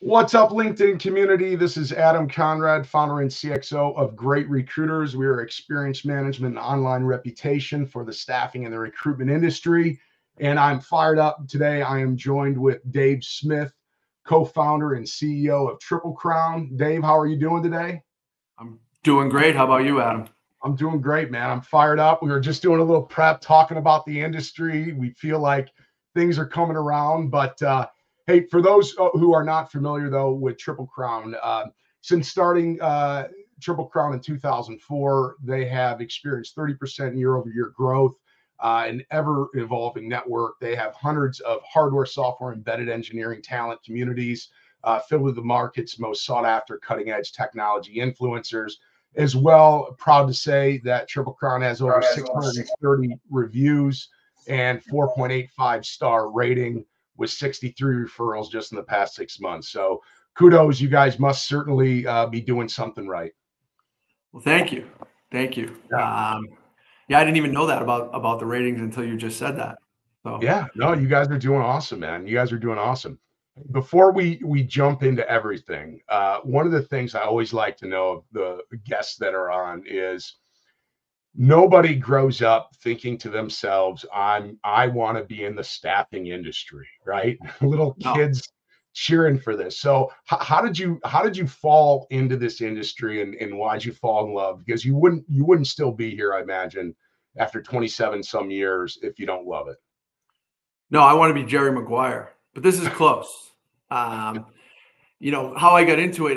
What's up, LinkedIn community? This is Adam Conrad, founder and CXO of Great Recruiters. We are experience management and online reputation for the staffing and the recruitment industry. And I'm fired up today. I am joined with Dave Smith, co-founder and CEO of Triple Crown. Dave, how are you doing today? I'm doing great. How about you, Adam? I'm doing great, man. I'm fired up. We were just doing a little prep, talking about the industry. We feel like things are coming around, but hey, for those who are not familiar, though, with Triple Crown, since starting Triple Crown in 2004, they have experienced 30% year-over-year growth, an ever-evolving network. They have hundreds of hardware, software, embedded engineering talent communities filled with the market's most sought-after cutting-edge technology influencers. As well, proud to say that Triple Crown has over 630 reviews and 4.85 star rating, with 63 referrals just in the past 6 months. So kudos, you guys must certainly be doing something right. Well, thank you. Thank you. Yeah, I didn't even know that about the ratings until you just said that. So yeah, no, you guys are doing awesome, man. You guys are doing awesome. Before we jump into everything, one of the things I always like to know of the guests that are on is nobody grows up thinking to themselves, I want to be in the staffing industry, right? Little kids cheering for this. So how did you fall into this industry, and why did you fall in love? Because you wouldn't still be here, I imagine, after 27 some years if you don't love it. No, I want to be Jerry Maguire, but this is close. You know how I got into it.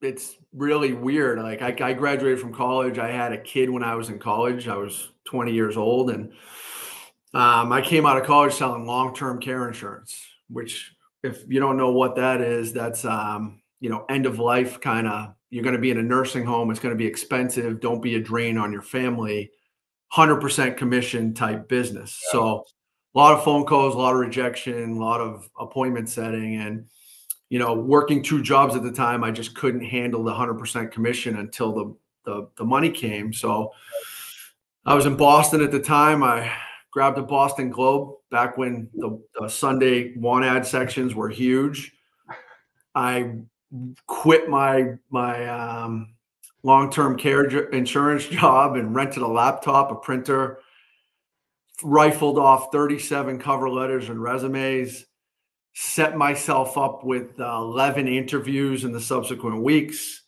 It's really weird. Like I graduated from college. I had a kid when I was in college. I was 20 years old, and I came out of college selling long-term care insurance, which, if you don't know what that is, that's end of life kind of. You're going to be in a nursing home. It's going to be expensive. Don't be a drain on your family. 100% commission type business. Yeah. So a lot of phone calls, a lot of rejection, a lot of appointment setting, and working 2 jobs at the time, I just couldn't handle the 100% commission until the money came. So I was in Boston at the time. I grabbed a Boston Globe back when the Sunday want ad sections were huge. I quit my long-term care insurance job and rented a laptop, a printer, rifled off 37 cover letters and resumes, set myself up with 11 interviews in the subsequent weeks.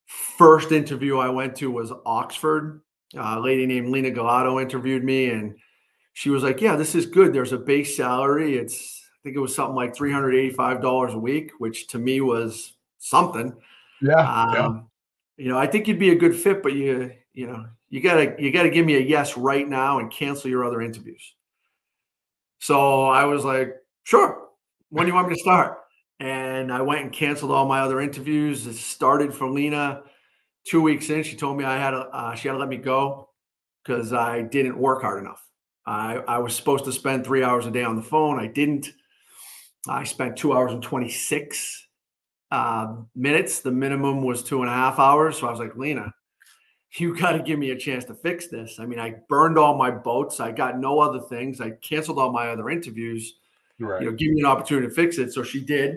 First interview I went to was Oxford. A lady named Lena Galato interviewed me, and she was like, yeah, this is good. There's a base salary. I think it was something like $385 a week, which to me was something. Yeah. I think you'd be a good fit, but you gotta give me a yes right now and cancel your other interviews. So I was like, sure. When do you want me to start? And I went and canceled all my other interviews. It started for Lena. 2 weeks in, she told me she had to let me go because I didn't work hard enough. I was supposed to spend 3 hours a day on the phone. I didn't. I spent 2 hours and 26 minutes. The minimum was 2.5 hours. So I was like, Lena, you got to give me a chance to fix this. I mean, I burned all my boats. I got no other things. I canceled all my other interviews. Right. Give me an opportunity to fix it. So she did.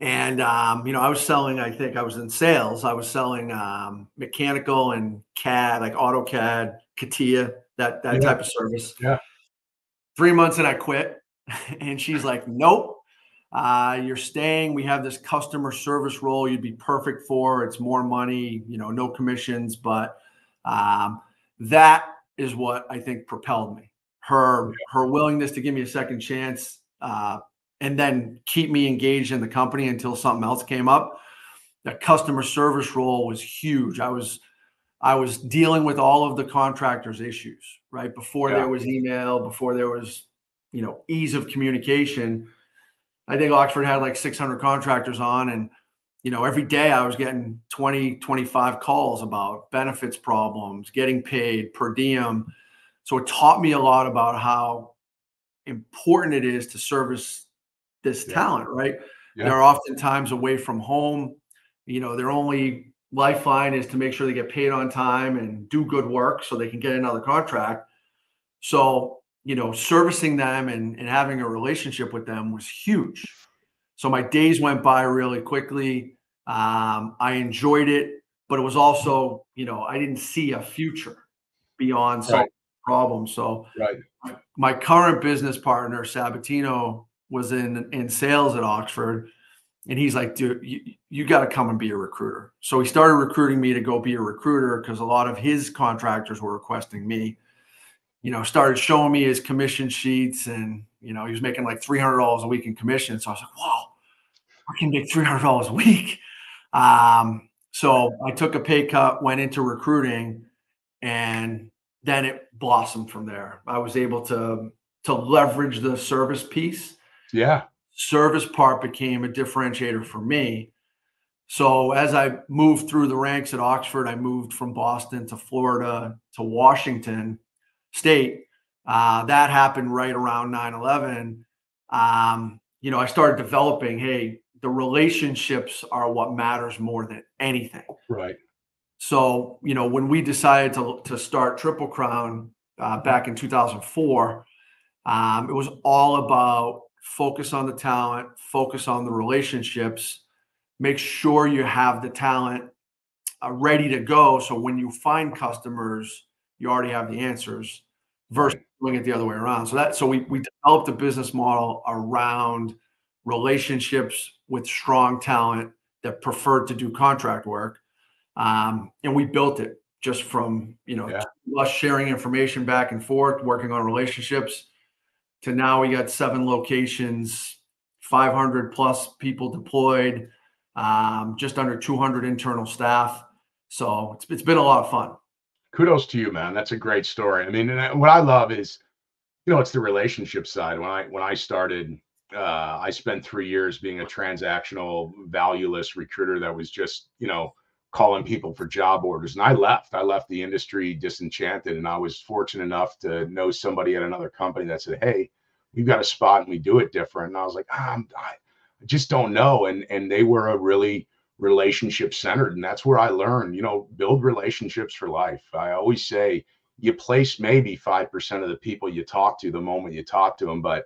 And, I was selling, I think I was in sales. I was selling mechanical and CAD, like AutoCAD, CATIA, that type of service. Yeah. 3 months and I quit. And she's like, nope, you're staying. We have this customer service role you'd be perfect for. It's more money, no commissions. But that is what I think propelled me. Her willingness to give me a second chance and then keep me engaged in the company until something else came up. That customer service role was huge. I was dealing with all of the contractors' issues, right? Before there was email, before there was, ease of communication. I think Oxford had like 600 contractors on, and, every day I was getting 20, 25 calls about benefits problems, getting paid, per diem. So it taught me a lot about how important it is to service this talent, right? Yeah. They're oftentimes away from home. Their only lifeline is to make sure they get paid on time and do good work so they can get another contract. So, servicing them and having a relationship with them was huge. So my days went by really quickly. I enjoyed it, but it was also, I didn't see a future beyond solving Right. problems. So Right. my current business partner, Sabatino, was in sales at Oxford. And he's like, dude, you got to come and be a recruiter. So he started recruiting me to go be a recruiter because a lot of his contractors were requesting me. Started showing me his commission sheets, and he was making like $300 a week in commission. So I was like, whoa, I can make $300 a week. So I took a pay cut, went into recruiting, and then it blossomed from there. I was able to leverage the service piece. Yeah. Service part became a differentiator for me. So as I moved through the ranks at Oxford, I moved from Boston to Florida to Washington State. That happened right around 9/11. I started developing, hey, the relationships are what matters more than anything. Right. So, when we decided to start Triple Crown back in 2004, it was all about focus on the talent, focus on the relationships, make sure you have the talent ready to go. So when you find customers, you already have the answers versus Right. doing it the other way around. So we developed a business model around relationships with strong talent that preferred to do contract work. And we built it just from, Yeah. us sharing information back and forth, working on relationships, to now we got 7 locations, 500 plus people deployed, just under 200 internal staff. So it's been a lot of fun. Kudos to you, man. That's a great story. I mean, what I love is, it's the relationship side. When I started, I spent 3 years being a transactional, valueless recruiter that was just, calling people for job orders. And I left. I left the industry disenchanted, and I was fortunate enough to know somebody at another company that said, "Hey, we've got a spot and we do it different." And I was like, I just don't know. And they were a really relationship centered, and that's where I learned, build relationships for life. I always say you place maybe 5% of the people you talk to the moment you talk to them, but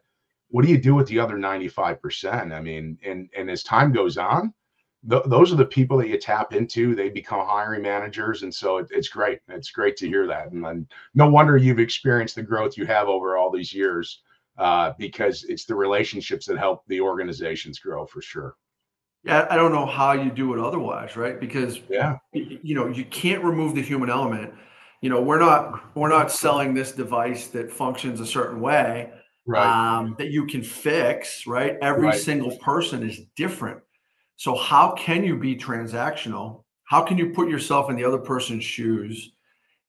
what do you do with the other 95%? I mean, and as time goes on, those are the people that you tap into. They become hiring managers, and so it's great. It's great to hear that, and then no wonder you've experienced the growth you have over all these years, because it's the relationships that help the organizations grow for sure. Yeah, I don't know how you do it otherwise, right? Because Yeah. you can't remove the human element. We're not selling this device that functions a certain way, Right. that you can fix, right? Every Right. single person is different. So how can you be transactional? How can you put yourself in the other person's shoes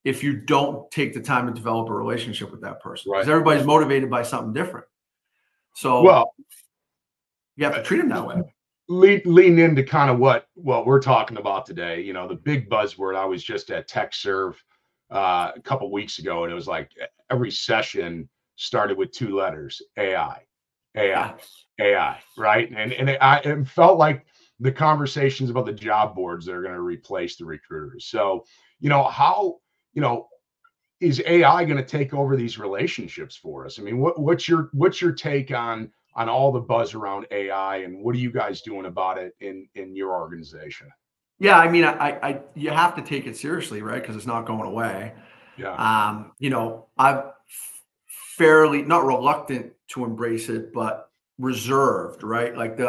if you don't take the time to develop a relationship with that person? Because Right. everybody's motivated by something different. So Well, you have to treat them that way. lean into kind of what we're talking about today. The big buzzword. I was just at TechServe a couple weeks ago, and it was like every session started with 2 letters: AI, AI, Yeah. AI. Right, and it felt like the conversations about the job boards that are going to replace the recruiters. So, how is AI going to take over these relationships for us? I mean, what's your take on all the buzz around AI, and what are you guys doing about it in your organization? Yeah, I mean, you have to take it seriously, right? Because it's not going away. Yeah. I'm fairly not reluctant to embrace it, but reserved, right? Like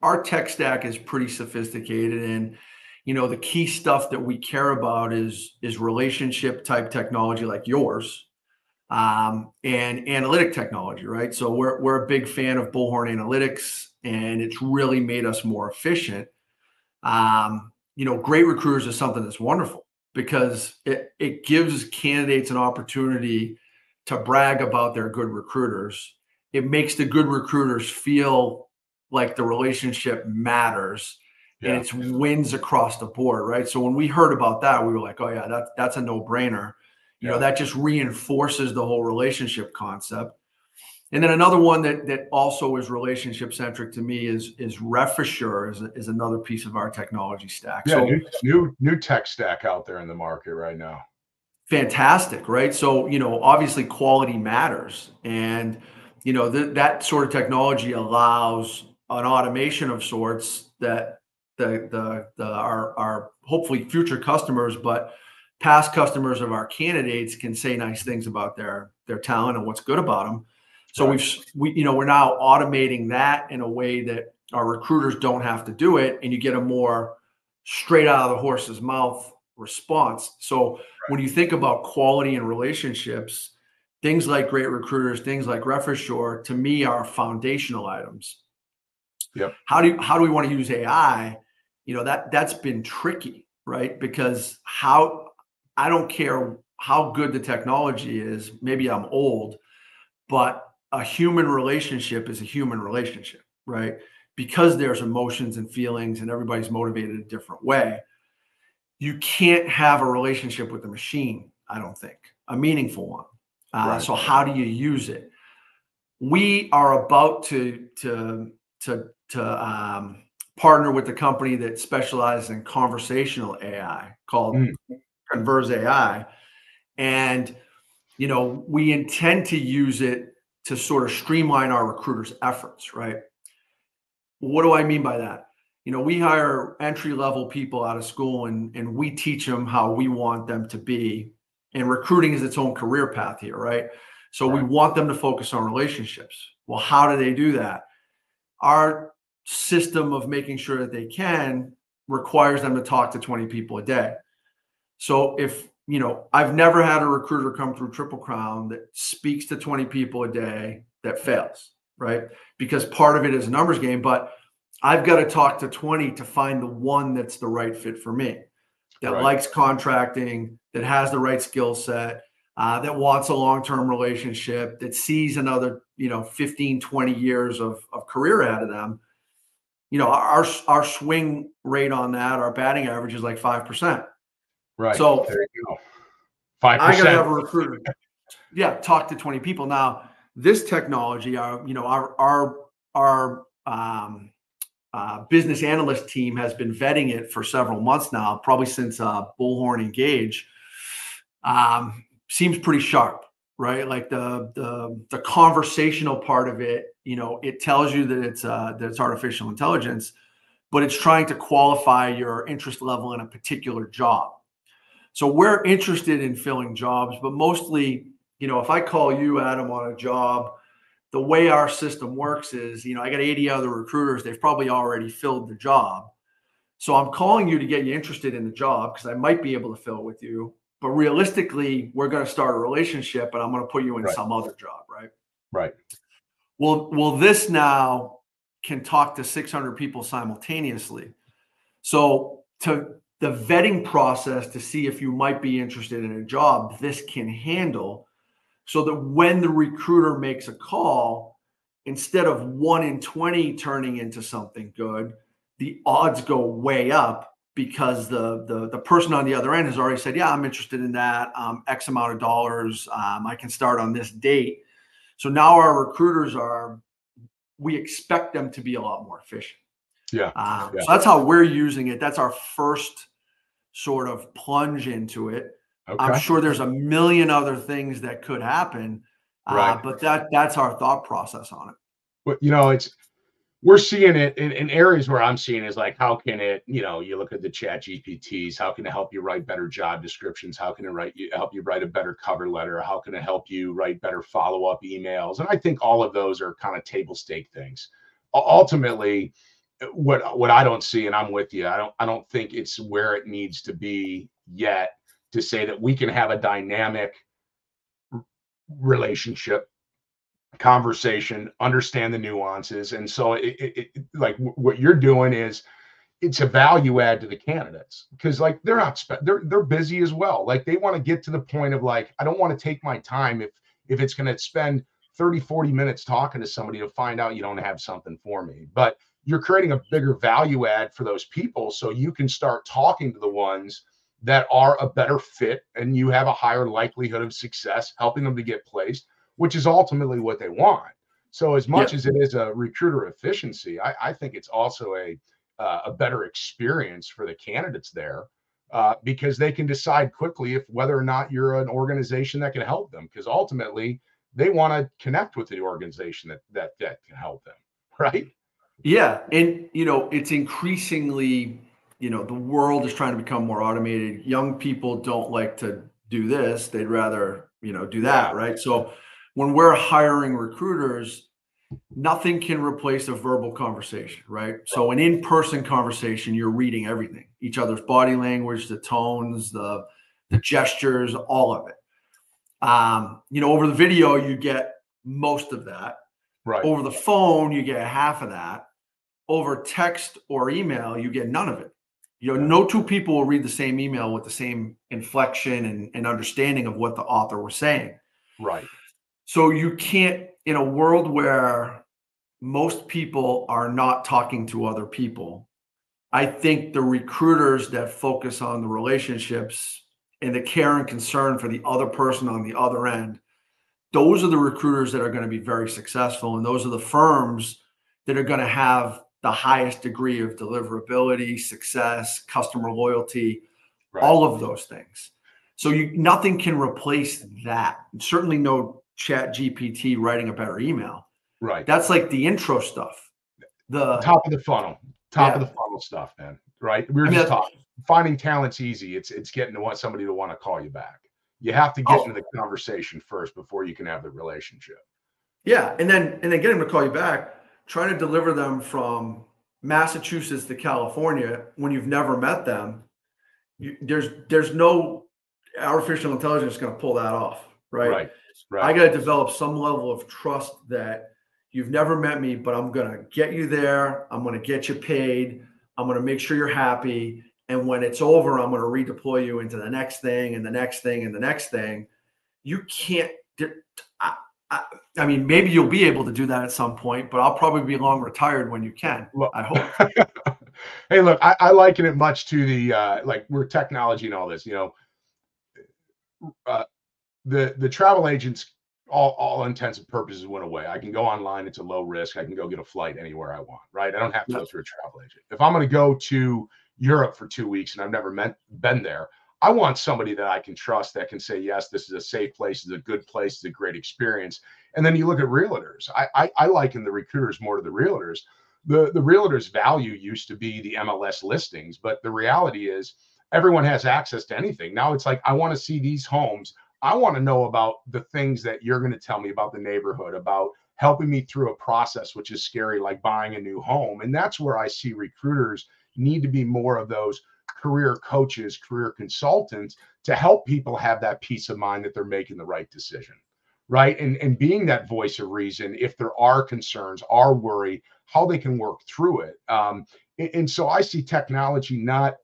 our tech stack is pretty sophisticated, and the key stuff that we care about is relationship type technology like yours, and analytic technology, right? So we're a big fan of Bullhorn Analytics, and it's really made us more efficient. Great recruiters is something that's wonderful because it gives candidates an opportunity to brag about their good recruiters. It makes the good recruiters feel like the relationship matters, and Yeah. it's wins across the board, right? So when we heard about that, we were like, oh yeah, that's a no-brainer. Yeah. That just reinforces the whole relationship concept. And then another one that also is relationship centric to me is Refresher is another piece of our technology stack. Yeah. So New tech stack out there in the market right now. fantastic, right? So obviously quality matters, and that sort of technology allows an automation of sorts that our hopefully future customers, but past customers of our candidates can say nice things about their talent and what's good about them. So Right. we're now automating that in a way that our recruiters don't have to do it, and you get a more straight out of the horse's mouth response. So when you think about quality and relationships, things like great recruiters, things like ReferSure, to me are foundational items. Yep. How do we want to use AI? That's been tricky, right? Because I don't care how good the technology is, maybe I'm old, but a human relationship is a human relationship, right? Because there's emotions and feelings and everybody's motivated a different way. You can't have a relationship with a machine, I don't think, a meaningful one. Right. So how do you use it? We are about to partner with a company that specializes in conversational AI called Converse AI. And, we intend to use it to sort of streamline our recruiters' efforts, right? What do I mean by that? We hire entry-level people out of school and we teach them how we want them to be. And recruiting is its own career path here, right? So we want them to focus on relationships. Well, how do they do that? Our system of making sure that they can requires them to talk to 20 people a day. So if, I've never had a recruiter come through Triple Crown that speaks to 20 people a day that fails, right? Because part of it is a numbers game, but I've got to talk to 20 to find the one that's the right fit for me, that likes contracting, that has the right skill set, that wants a long-term relationship, that sees another, 15, 20 years of career ahead of them. Our swing rate on that, our batting average is like 5%. Right. So there you go. 5%. I got to have a recruiter. Talk to 20 people. Now, this technology, our business analyst team has been vetting it for several months now, probably since Bullhorn Engage. Seems pretty sharp, right? Like the conversational part of it, it tells you that it's artificial intelligence, but it's trying to qualify your interest level in a particular job. So we're interested in filling jobs, but mostly, if I call you, Adam, on a job, the way our system works is, I got 80 other recruiters. They've probably already filled the job. So I'm calling you to get you interested in the job because I might be able to fill it with you. But realistically, we're going to start a relationship and I'm going to put you in some other job, right? Right. Well, this now can talk to 600 people simultaneously. So to the vetting process to see if you might be interested in a job, this can handle, so that when the recruiter makes a call, instead of 1 in 20 turning into something good, the odds go way up because the person on the other end has already said, yeah, I'm interested in that, X amount of dollars, I can start on this date. So now our recruiters we expect them to be a lot more efficient. So that's how we're using it. That's our first sort of plunge into it. Okay. I'm sure there's a million other things that could happen, but that's our thought process on it. But we're seeing it in areas where I'm seeing is like, how can it, you look at the chat GPTs, how can it help you write better job descriptions? How can it help you write a better cover letter? How can it help you write better follow-up emails? And I think all of those are kind of table stake things. Ultimately, what I don't see, and I'm with you, I don't think it's where it needs to be yet to say that we can have a dynamic relationship, conversation, understand the nuances. And so like what you're doing is, it's a value add to the candidates, because like they're busy as well. Like they want to get to the point of like, I don't want to take my time if it's going to spend 30-40 minutes talking to somebody to find out you don't have something for me. But you're creating a bigger value add for those people, so you can start talking to the ones that are a better fit and you have a higher likelihood of success helping them to get placed, which is ultimately what they want. So as much as it is a recruiter efficiency, I think it's also a better experience for the candidates there, because they can decide quickly whether or not you're an organization that can help them, because ultimately they want to connect with the organization that can help them, right? Yeah. And, it's increasingly, the world is trying to become more automated. Young people don't like to do this. They'd rather, do Yeah, that. Right. So when we're hiring recruiters, nothing can replace a verbal conversation. Right. So an in-person conversation, you're reading everything, each other's body language, the tones, the gestures, all of it. Over the video, you get most of that. right. Over the phone, you get half of that. Over text or email, you get none of it. No two people will read the same email with the same inflection and understanding of what the author was saying. Right. So you can't, in a world where most people are not talking to other people, I think the recruiters that focus on the relationships and the care and concern for the other person on the other end, those are the recruiters that are going to be very successful. And those are the firms that are going to have the highest degree of deliverability, success, customer loyalty, Right. all of those things. So nothing can replace that. Certainly no Chat GPT writing a better email. Right. That's like the intro stuff. The Top of the funnel stuff, man. Right. We were just talking. Finding talent's easy. It's getting to want somebody to want to call you back. You have to get into the conversation first before you can have the relationship. Yeah. And then get them to call you back, trying to deliver them from Massachusetts to California when you've never met them. There's no artificial intelligence going to pull that off. Right. I got to develop some level of trust that you've never met me, but I'm going to get you there. I'm going to get you paid. I'm going to make sure you're happy. And when it's over, I'm going to redeploy you into the next thing and the next thing and the next thing. You can't, I mean, maybe you'll be able to do that at some point, but I'll probably be long retired when you can. Well, I hope. Hey, look, I liken it much to the like we're technology and all this, the travel agents, all intents and purposes went away. I can go online. It's a low risk. I can go get a flight anywhere I want, right? I don't have to go through a travel agent. If I'm going to go to Europe for 2 weeks and I've never been there, I want somebody that I can trust that can say, yes, this is a safe place, it's a good place, it's a great experience. And then you look at realtors. I liken the recruiters more to the realtors. The realtors' value used to be the MLS listings, but the reality is everyone has access to anything. Now it's like, I want to see these homes. I want to know about the things that you're going to tell me about the neighborhood, about helping me through a process, which is scary, like buying a new home. And that's where I see recruiters need to be more of those career coaches, career consultants to help people have that peace of mind that they're making the right decision, right? And being that voice of reason, if there are concerns, are worry, how they can work through it. And so I see technology not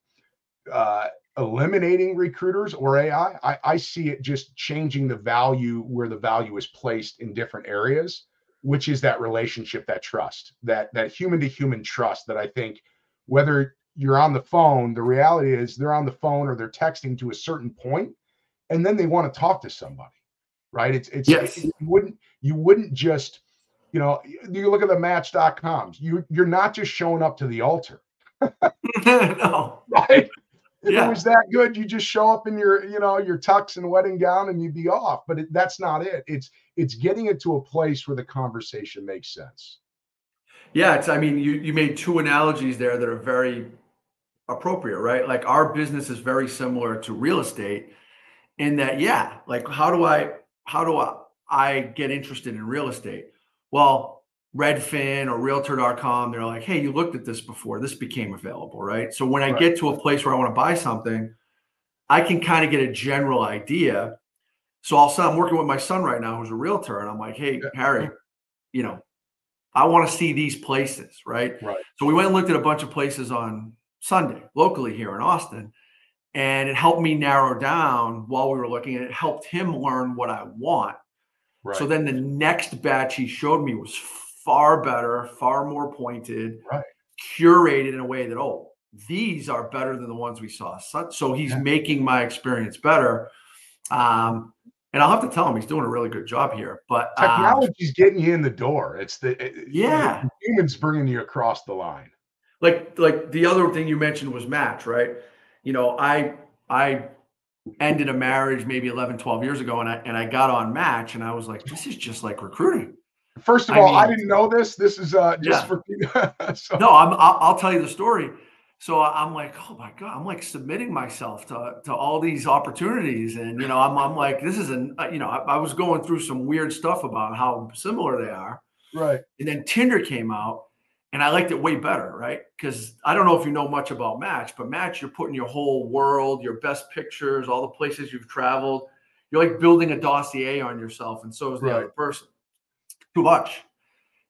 eliminating recruiters or AI. I see it just changing the value where the value is placed in different areas, which is that relationship, that trust, that human to human trust that I think whether you're on the phone, the reality is they're on the phone or they're texting to a certain point, and then they want to talk to somebody, right? Yes. You wouldn't just, you look at the match.coms, you're not just showing up to the altar. No. Right? If it was that good, you just show up in your tux and wedding gown and you'd be off. But that's not it. It's getting it to a place where the conversation makes sense. Yeah, I mean, you made two analogies there that are very appropriate, right? Like our business is very similar to real estate in that, yeah, like how do I get interested in real estate? Well, Redfin or Realtor.com, they're like, hey, you looked at this before. This became available, right? So when I get to a place where I want to buy something, I can kind of get a general idea. So I'm working with my son right now, who's a realtor, and I'm like, hey, Harry, I want to see these places, right? So we went and looked at a bunch of places on Sunday, locally here in Austin, and it helped me narrow down while we were looking, and it helped him learn what I want. So then the next batch he showed me was far better, far more pointed, curated in a way that, these are better than the ones we saw. So he's making my experience better. And I'll have to tell him he's doing a really good job here. But technology's getting you in the door. It's the humans bringing you across the line. Like the other thing you mentioned was Match, right? I ended a marriage maybe 11, 12 years ago, and I got on Match, and I was like, this is just like recruiting. First of I all, I mean, didn't know this. This is just yeah. for so No, I'll tell you the story. So I'm like, oh my God, I'm like submitting myself to all these opportunities. And, I'm like, this is I was going through some weird stuff about how similar they are. right, And then Tinder came out and I liked it way better, right? Because I don't know if you know much about Match, but Match, you're putting your whole world, your best pictures, all the places you've traveled. You're like building a dossier on yourself, and so is the right, other person. Too much.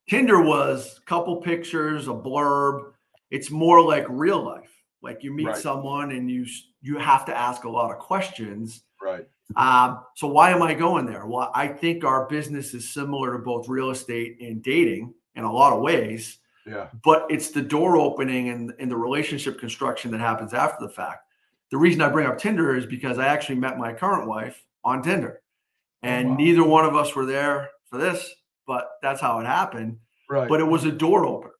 Tinder was a couple pictures, a blurb. It's more like real life. Like you meet right, someone and you have to ask a lot of questions. right. So why am I going there? Well, I think our business is similar to both real estate and dating in a lot of ways, Yeah. but it's the door opening and the relationship construction that happens after the fact. The reason I bring up Tinder is because I actually met my current wife on Tinder, Oh and wow. neither one of us were there for this, but that's how it happened. Right. But it was a door opener.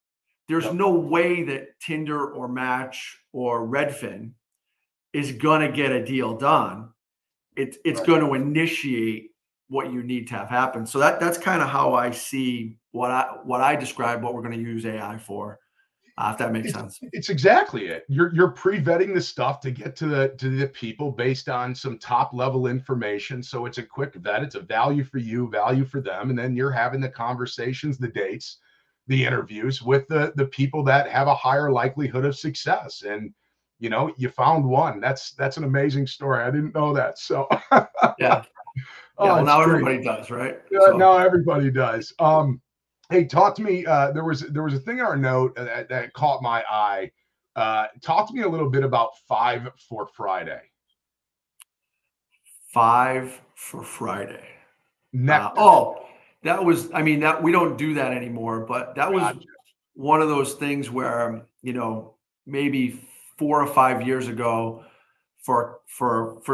There's Yep. no way that Tinder or Match or Redfin is going to get a deal done. It's Right. going to initiate what you need to have happen. So that's kind of how I see what I describe what we're going to use AI for, if that makes It's sense. it's exactly it. You're pre-vetting the stuff to get to the people based on some top level information. So it's a quick vet. It's a value for you, value for them, and then you're having the conversations, the dates, the interviews with the people that have a higher likelihood of success. And you found one. That's an amazing story. I didn't know that. So Yeah, yeah. oh, Well, it's now great. everybody does, right? Yeah, So now everybody does. Hey, talk to me. There was a thing in our note that caught my eye. Talk to me a little bit about Five for Friday. 5 for Friday. Nectar. Oh, that was, I mean, that we don't do that anymore, but that was Gotcha. one of those things where, maybe 4 or 5 years ago, for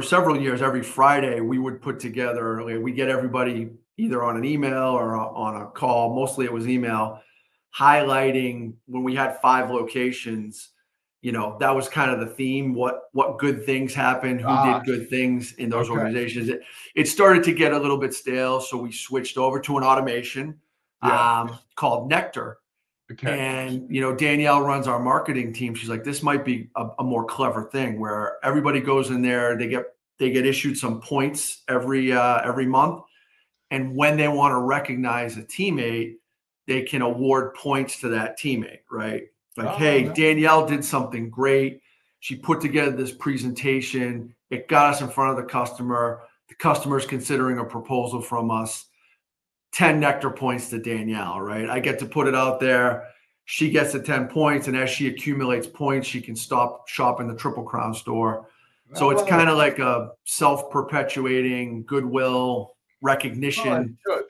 several years, every Friday we would put together, like, we get everybody either on an email or on a call. Mostly it was email, highlighting when we had 5 locations. That was kind of the theme. What good things happened? Who Ah, did good things in those okay. organizations? It started to get a little bit stale, so we switched over to an automation Yeah. called Nectar. Okay. And Danielle runs our marketing team. She's like, this might be a more clever thing where everybody goes in there, they get issued some points every month, and when they want to recognize a teammate, they can award points to that teammate, right? Like, Oh, hey, no. Danielle did something great. She put together this presentation. It got us in front of the customer. The customer's considering a proposal from us. 10 Nectar points to Danielle, right? I get to put it out there. She gets the 10 points. And as she accumulates points, she can stop shopping the Triple Crown store. I So it's love it. kind of like a self-perpetuating goodwill All right, recognition, good.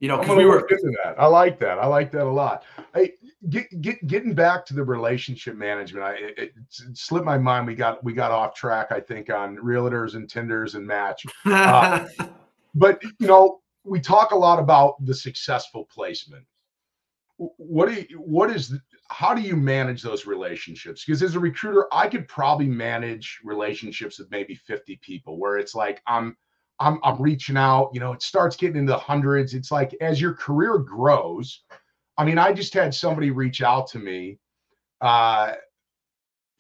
I'm because gonna we look were, into that. I like that. I like that a lot. Hey, getting back to the relationship management, it slipped my mind. We got off track, I think, on realtors and Tinders and Match. Uh, but we talk a lot about the successful placement. How do you manage those relationships? Because as a recruiter, I could probably manage relationships with maybe 50 people where it's like I'm reaching out, it starts getting into the hundreds. It's like as your career grows. I mean, I just had somebody reach out to me uh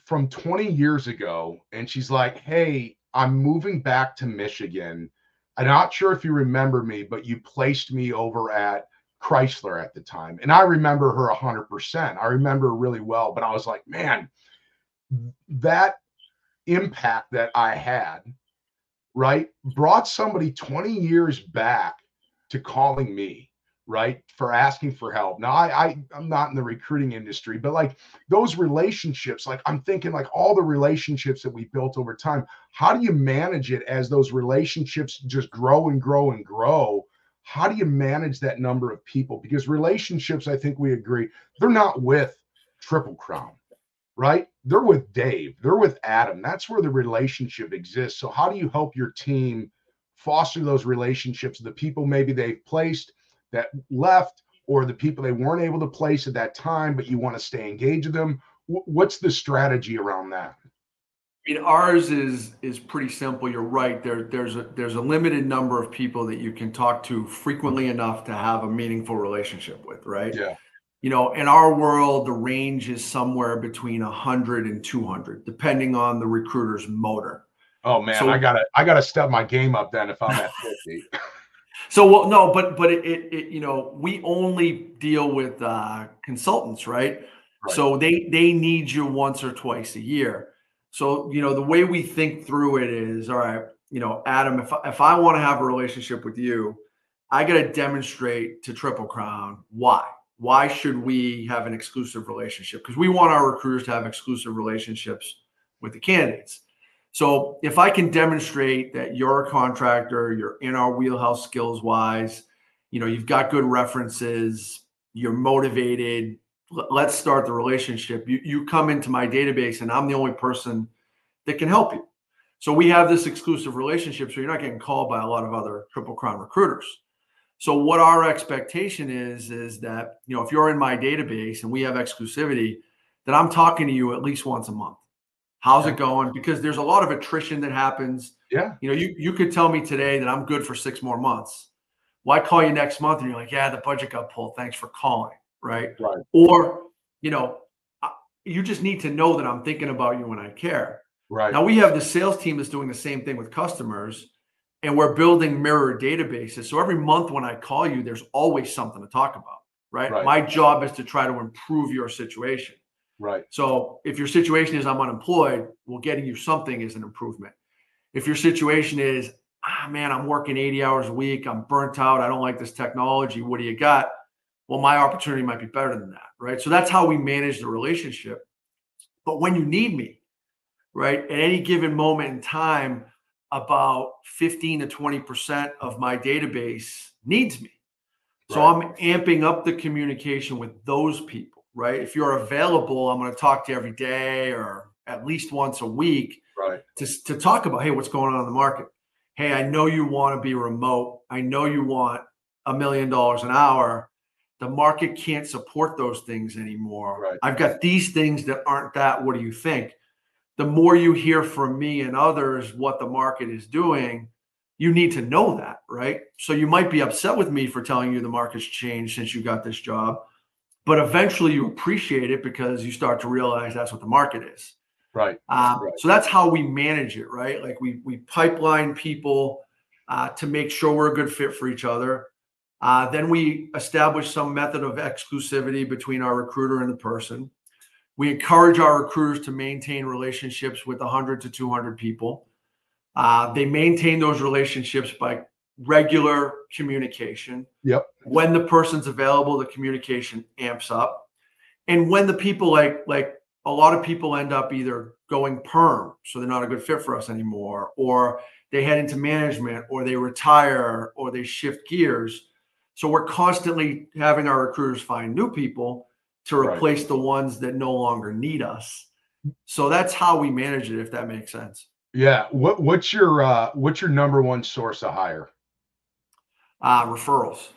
from 20 years ago, and she's like, hey, I'm moving back to Michigan. I'm not sure if you remember me, but you placed me over at Chrysler at the time. And I remember her 100%. I remember her really well, but I was like, man, that impact that I had, right, brought somebody 20 years back to calling me, right, for asking for help. Now I'm not in the recruiting industry, but like those relationships, like I'm thinking like all the relationships that we built over time, how do you manage it as those relationships just grow and grow and grow? How do you manage that number of people? Because relationships, I think we agree, they're not with Triple Crown, right? They're with Dave, they're with Adam. That's where the relationship exists. So, how do you help your team foster those relationships? The people maybe they've placed that left, or the people they weren't able to place at that time, but you want to stay engaged with them. What's the strategy around that? I mean, ours is pretty simple. You're right. There's a limited number of people that you can talk to frequently enough to have a meaningful relationship with, right? Yeah. In our world, the range is somewhere between 100 and 200, depending on the recruiter's motor. Oh man, I So, gotta step my game up then if I'm at 50. well, no, but we only deal with consultants, right? Right. So they need you once or twice a year. So, the way we think through it is, all right, Adam, if I want to have a relationship with you, I got to demonstrate to Triple Crown why. Why should we have an exclusive relationship? Because we want our recruiters to have exclusive relationships with the candidates. So if I can demonstrate that you're a contractor, you're in our wheelhouse skills wise, you've got good references, you're motivated, let's start the relationship. You come into my database and I'm the only person that can help you. So we have this exclusive relationship. So you're not getting called by a lot of other Triple Crown recruiters. So what our expectation is that, if you're in my database and we have exclusivity, that I'm talking to you at least once a month. How's Okay. it going? Because there's a lot of attrition that happens. Yeah. You could tell me today that I'm good for 6 more months. Well, I call you next month and you're like, yeah, the budget got pulled. Thanks for calling. Right. Right. Or, you just need to know that I'm thinking about you and I care. Right. Now we have the sales team that's doing the same thing with customers, and we're building mirror databases. So every month when I call you, there's always something to talk about. Right. Right. My job is to try to improve your situation. Right. So if your situation is I'm unemployed, well, getting you something is an improvement. If your situation is, man, I'm working 80 hours a week, I'm burnt out, I don't like this technology, what do you got? Well, my opportunity might be better than that, right? So that's how we manage the relationship. But when you need me, right, at any given moment in time, about 15 to 20% of my database needs me. So Right. I'm amping up the communication with those people, right? If you're available, I'm going to talk to you every day or at least once a week Right. to talk about, hey, what's going on in the market? Hey, I know you want to be remote. I know you want $1 million an hour. The market can't support those things anymore. Right. I've got these things that aren't that. What do you think? The more you hear from me and others what the market is doing, you need to know that, right? So you might be upset with me for telling you the market's changed since you got this job, but eventually you appreciate it because you start to realize that's what the market is. Right. Right. So that's how we manage it, right? Like we pipeline people to make sure we're a good fit for each other. Then we establish some method of exclusivity between our recruiter and the person. We encourage our recruiters to maintain relationships with 100 to 200 people. They maintain those relationships by regular communication. Yep. When the person's available, the communication amps up. And when the people like a lot of people end up either going perm, so they're not a good fit for us anymore, or they head into management, or they retire, or they shift gears. So we're constantly having our recruiters find new people to Right. replace the ones that no longer need us. So that's how we manage it, if that makes sense. Yeah. What's your number one source of hire? Referrals.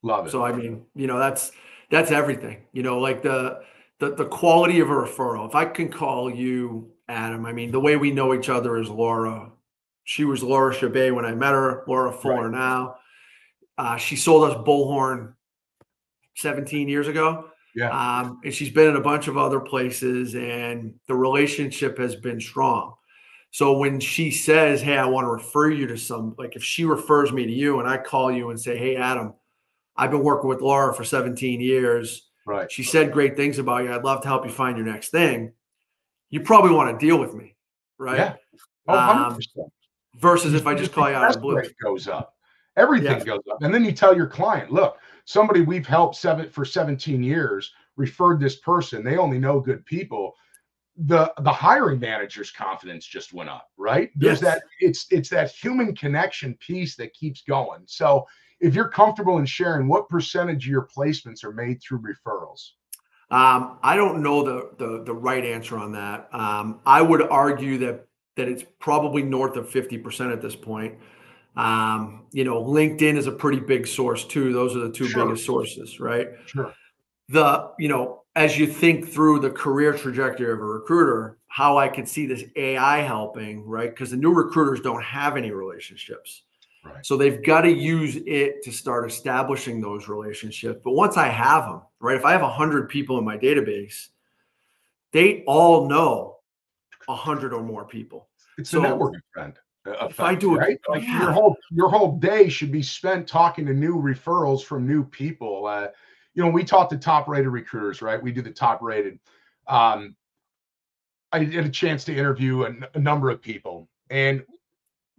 Love it. So I mean, that's everything. Like the quality of a referral. If I can call you Adam, I mean, the way we know each other is Laura. She was Laura Chabet when I met her. Laura Fuller Right. now. She sold us Bullhorn 17 years ago. Yeah. And she's been in a bunch of other places, and the relationship has been strong. So when she says, hey, I want to refer you to like if she refers me to you and I call you and say, hey, Adam, I've been working with Laura for 17 years. Right. She said great things about you. I'd love to help you find your next thing. You probably want to deal with me, right? Yeah. Oh, 100%. Versus if I just The call you out of success the blue. rate goes up. Everything Yeah. goes up. And then you tell your client, look, somebody we've helped for 17 years referred this person. They only know good people. The hiring manager's confidence just went up, right? There's Yes. it's that human connection piece that keeps going. So if you're comfortable in sharing, what percentage of your placements are made through referrals? I don't know the right answer on that. I would argue that it's probably north of 50% at this point. LinkedIn is a pretty big source too. Those are the two Sure. biggest sources, right? Sure. as you think through the career trajectory of a recruiter, how I could see this AI helping, right? Because the new recruiters don't have any relationships. Right. So they've got to use it to start establishing those relationships. But once I have them, right? If I have 100 people in my database, they all know 100 or more people. It's the So networking trend if I effect, do it, right? Like yeah, your whole day should be spent talking to new referrals from new people. We talk to top rated recruiters, right? We do the top rated. Um, I had a chance to interview a number of people, and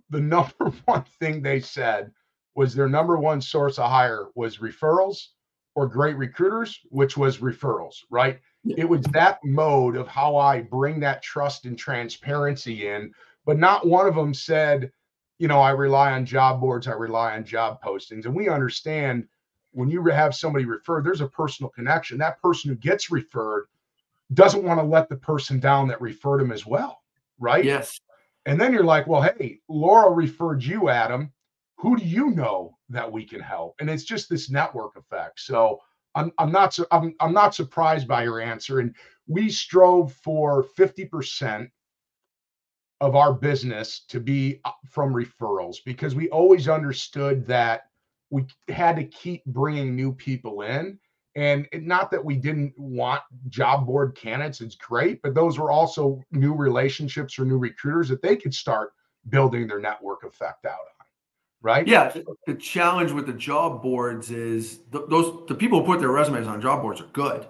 the number one thing they said was their number one source of hire was referrals or great recruiters, which was referrals, right? yeah, It was that mode of how I bring that trust and transparency in, but not one of them said, I rely on job boards, I rely on job postings. And we understand when you have somebody referred, there's a personal connection. That person who gets referred doesn't want to let the person down that referred him as well, right? yes. And then you're like, well, hey, Laura referred you, Adam. Who do you know that we can help? And it's just this network effect. So I'm not surprised by your answer. And we strove for 50% of our business to be from referrals because we always understood that we had to keep bringing new people in. And not that we didn't want job board candidates, it's great, but those were also new relationships or new recruiters that they could start building their network effect out on, right? Yeah, the challenge with the job boards is the people who put their resumes on job boards are good,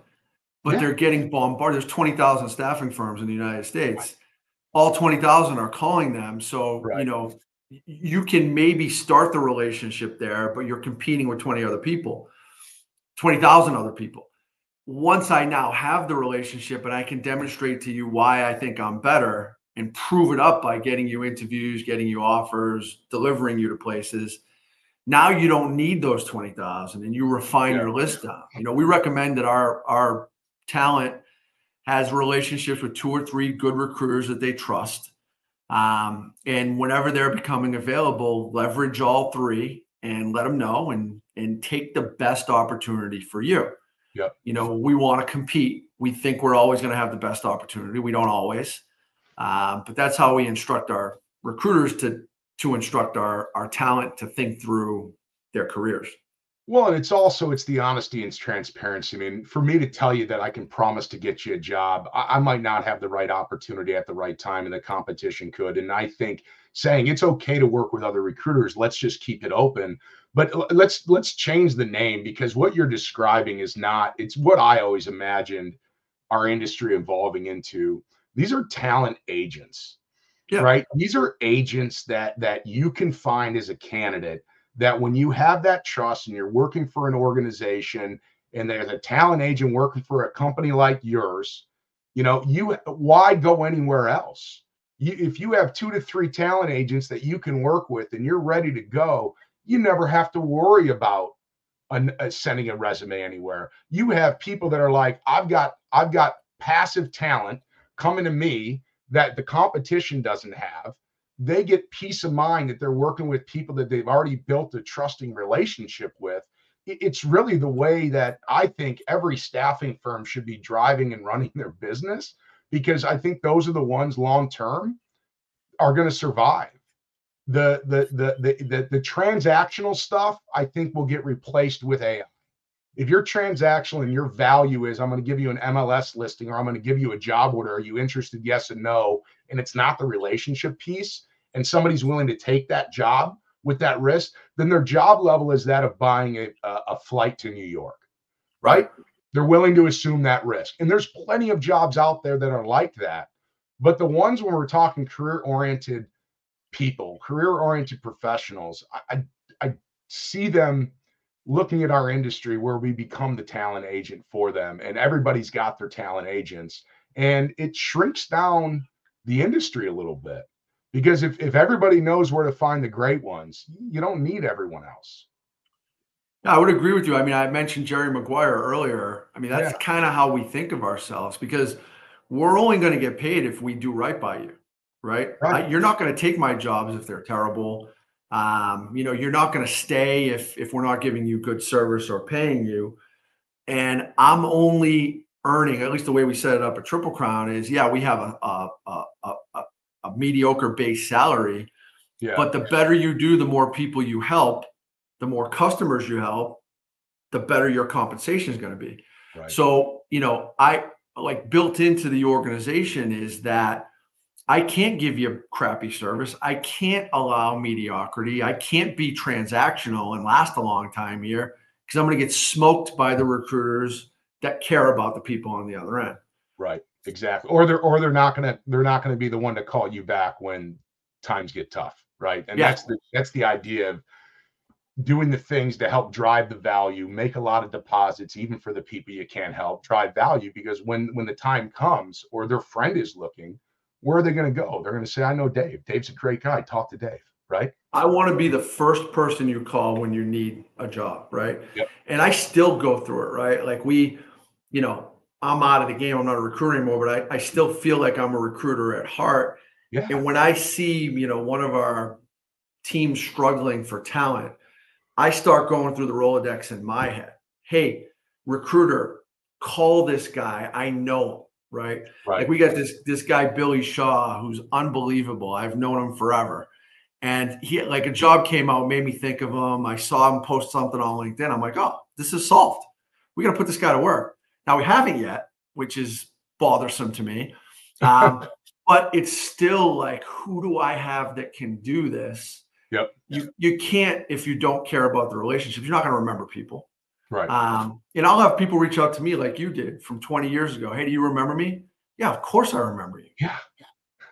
but Yeah, they're getting bombarded. There's 20,000 staffing firms in the United States. All 20,000 are calling them. So, right. you can maybe start the relationship there, but you're competing with 20 other people, 20,000 other people. Once I now have the relationship and I can demonstrate to you why I think I'm better and prove it up by getting you interviews, getting you offers, delivering you to places, now you don't need those 20,000 and you refine Yeah. your list down. We recommend that our talent has relationships with 2 or 3 good recruiters that they trust. And whenever they're becoming available, leverage all 3 and let them know and take the best opportunity for you. Yep. We want to compete. We think we're always going to have the best opportunity. We don't always, but that's how we instruct our recruiters to instruct our talent to think through their careers. Well, and it's the honesty and transparency. I mean, for me to tell you that I can promise to get you a job, I might not have the right opportunity at the right time, and the competition could. And I think saying it's okay to work with other recruiters, let's just keep it open. But let's change the name because what you're describing is not. It's what I always imagined our industry evolving into. These are talent agents, Yeah. right? These are agents that you can find as a candidate that when you have that trust and you're working for an organization and there's a talent agent working for a company like yours, you why go anywhere else? If you have 2 to 3 talent agents that you can work with and you're ready to go, you never have to worry about sending a resume anywhere. You have people that are like, I've got passive talent coming to me that the competition doesn't have. They get peace of mind that they're working with people that they've already built a trusting relationship with. It's really the way that I think every staffing firm should be driving and running their business, because I think those are the ones long term are going to survive. The transactional stuff I think will get replaced with AI. If you're transactional and your value is I'm going to give you an MLS listing or I'm going to give you a job order, are you interested? Yes and no. And it's not the relationship piece, and somebody's willing to take that job with that risk, then their job level is that of buying a flight to New York, Right. right? They're willing to assume that risk. And there's plenty of jobs out there that are like that. But the ones when we're talking career oriented people, career oriented professionals, I see them looking at our industry where we become the talent agent for them, and everybody's got their talent agents, and it shrinks down the industry a little bit because if everybody knows where to find the great ones, you don't need everyone else. Yeah, I would agree with you. I mean, I mentioned Jerry Maguire earlier. I mean, Yeah, that's kind of how we think of ourselves because we're only going to get paid if we do right by you, right? right. You're not going to take my jobs if they're terrible. You're not going to stay if we're not giving you good service or paying you. And I'm only earning, at least the way we set it up at Triple Crown, is yeah, we have a mediocre base salary, but the better you do, the more people you help, the more customers you help, the better your compensation is going to be. Right. So, I like built into the organization is that I can't give you crappy service. I can't allow mediocrity. I can't be transactional and last a long time here because I'm going to get smoked by the recruiters that care about the people on the other end. Right. Exactly. Or they're not gonna be the one to call you back when times get tough. Right. And Yeah. that's the idea of doing the things to help drive the value, make a lot of deposits, even for the people you can't help, drive value, because when the time comes or their friend is looking, where are they going to go? They're going to say, I know Dave. Dave's a great guy. Talk to Dave. Right. I want to be the first person you call when you need a job. Right. Yep. And I still go through it. Right. Like I'm out of the game. I'm not a recruiter anymore, but I still feel like I'm a recruiter at heart. Yeah. And when I see, one of our teams struggling for talent, I start going through the Rolodex in my head. Hey, recruiter, call this guy. I know him, right? Like we got this guy, Billy Shaw, who's unbelievable. I've known him forever. And he, like, a job came out, made me think of him. I saw him post something on LinkedIn. I'm like, oh, this is solved. We got to put this guy to work. Now we haven't yet, which is bothersome to me. But it's still like, who do I have that can do this? Yep. You can't, if you don't care about the relationships, you're not going to remember people. Right. And I'll have people reach out to me like you did from 20 years ago. Hey, do you remember me? Yeah, of course I remember you. Yeah.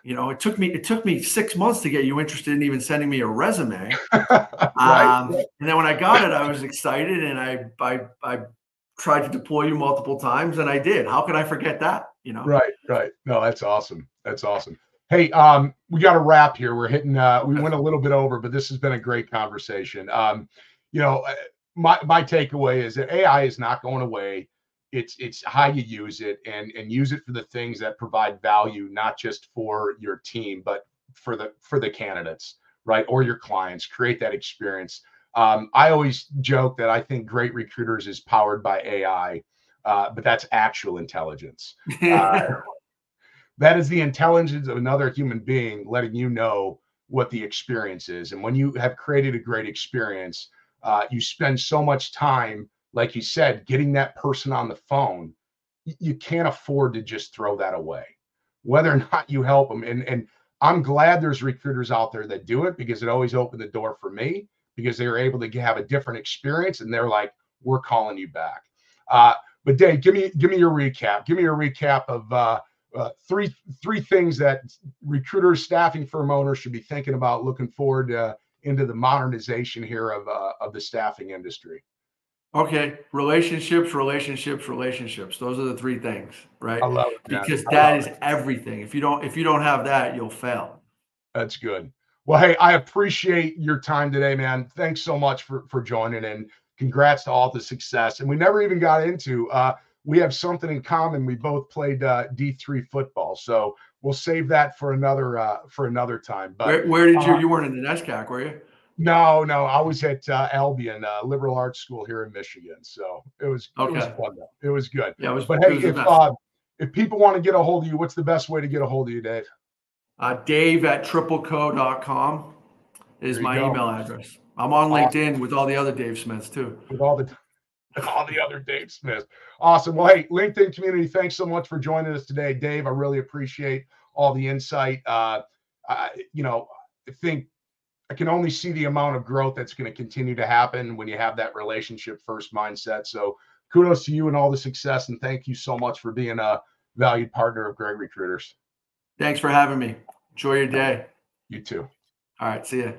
It took me 6 months to get you interested in even sending me a resume. Right. And then when I got it, I was excited, and I tried to deploy you multiple times, and I did. How could I forget that? Right. No, that's awesome. That's awesome. Hey, we got to wrap here. We're hitting, we went a little bit over, but this has been a great conversation. My takeaway is that AI is not going away. It's how you use it, and use it for the things that provide value, not just for your team, but for the candidates, right? Or your clients. Create that experience. I always joke that I think Great Recruiters is powered by AI, but that's actual intelligence. That is the intelligence of another human being letting you know what the experience is. And when you have created a great experience, you spend so much time, like you said, getting that person on the phone. You can't afford to just throw that away, whether or not you help them. And I'm glad there's recruiters out there that do it, because it always opened the door for me, because they were able to have a different experience, and they're like, we're calling you back. But Dave, give me your recap. Give me a recap of three things that recruiters, staffing firm owners should be thinking about looking forward into the modernization here of the staffing industry. Okay, relationships. Those are the three things, right? I love it, man. Because that is everything. If you don't have that, you'll fail. That's good. Well, hey, I appreciate your time today, man. Thanks so much for joining, and congrats to all the success. And we never even got into we have something in common. We both played D3 football, so we'll save that for another time. But where did you weren't in the NESCAC, were you? No, I was at Albion, liberal arts school here in Michigan. So it was fun though. It was good. Yeah, but hey, if people want to get a hold of you, what's the best way to get a hold of you, Dave? Dave@tripleco.com is my email address. I'm on LinkedIn with all the other Dave Smiths too. With all the other Dave Smiths. Awesome. Well, hey, LinkedIn community, thanks so much for joining us today, Dave. I really appreciate all the insight. I think I can only see the amount of growth that's going to continue to happen when you have that relationship first mindset. So kudos to you and all the success. And thank you so much for being a valued partner of Great Recruiters. Thanks for having me. Enjoy your day. You too. All right. See ya.